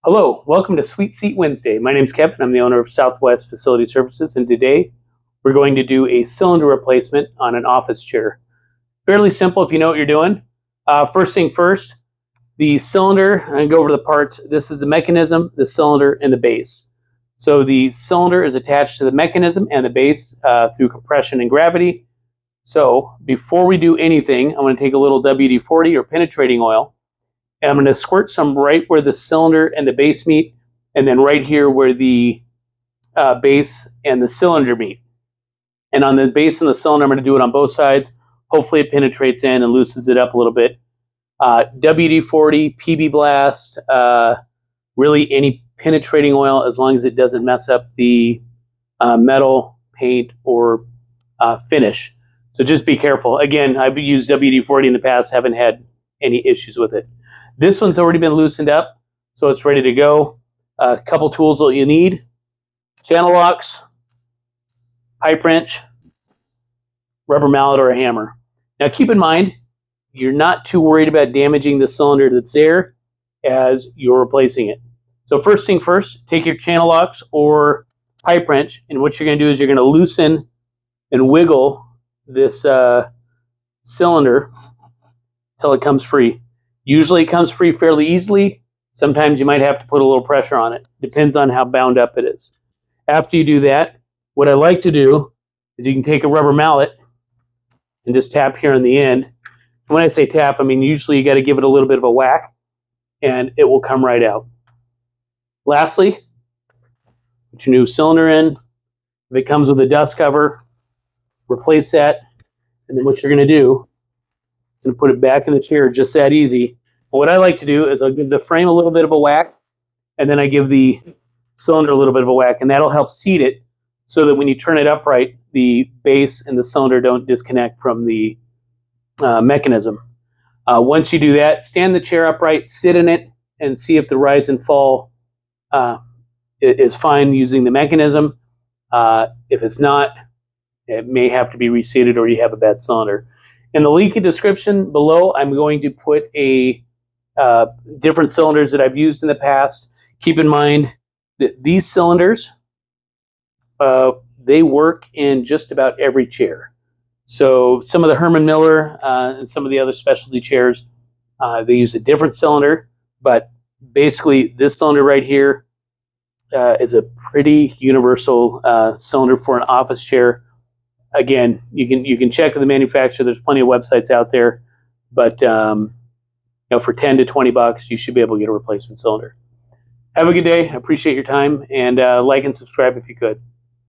Hello, welcome to Sweet Seat Wednesday. My name is Kevin. I'm the owner of Southwest Facility Services, and today we're going to do a cylinder replacement on an office chair. Fairly simple if you know what you're doing. First thing first, the cylinder, I'm going to go over the parts. This is the mechanism, the cylinder, and the base. So the cylinder is attached to the mechanism and the base through compression and gravity. So before we do anything, I'm going to take a little WD-40 or penetrating oil. And I'm going to squirt some right where the cylinder and the base meet, and then right here where the base and the cylinder meet. And on the base and the cylinder, I'm going to do it on both sides. Hopefully it penetrates in and loosens it up a little bit. WD-40, PB Blast, really any penetrating oil, as long as it doesn't mess up the metal, paint, or finish. So just be careful. Again, I've used WD-40 in the past, haven't had any issues with it. This one's already been loosened up, so it's ready to go. A couple tools that you need: channel locks, pipe wrench, rubber mallet, or a hammer. Now keep in mind, you're not too worried about damaging the cylinder that's there as you're replacing it. So first thing first, take your channel locks or pipe wrench, and what you're going to do is you're going to loosen and wiggle this cylinder till it comes free. Usually it comes free fairly easily. Sometimes you might have to put a little pressure on it. Depends on how bound up it is. After you do that, what I like to do is you can take a rubber mallet and just tap here on the end. When I say tap, I mean usually you got to give it a little bit of a whack and it will come right out. Lastly, put your new cylinder in. If it comes with a dust cover, replace that. And then what you're going to do, and put it back in the chair, just that easy. What I like to do is I'll give the frame a little bit of a whack, and then I give the cylinder a little bit of a whack, and that'll help seat it so that when you turn it upright, the base and the cylinder don't disconnect from the mechanism. Once you do that, stand the chair upright, sit in it, and see if the rise and fall is fine using the mechanism. If it's not, it may have to be reseated or you have a bad cylinder. In the link in description below, I'm going to put a different cylinders that I've used in the past. Keep in mind that these cylinders, they work in just about every chair. So some of the Herman Miller and some of the other specialty chairs, they use a different cylinder, but basically this cylinder right here is a pretty universal cylinder for an office chair. Again, you can check with the manufacturer. There's plenty of websites out there, but for 10 to 20 bucks, you should be able to get a replacement cylinder. Have a good day. I appreciate your time, and like and subscribe if you could.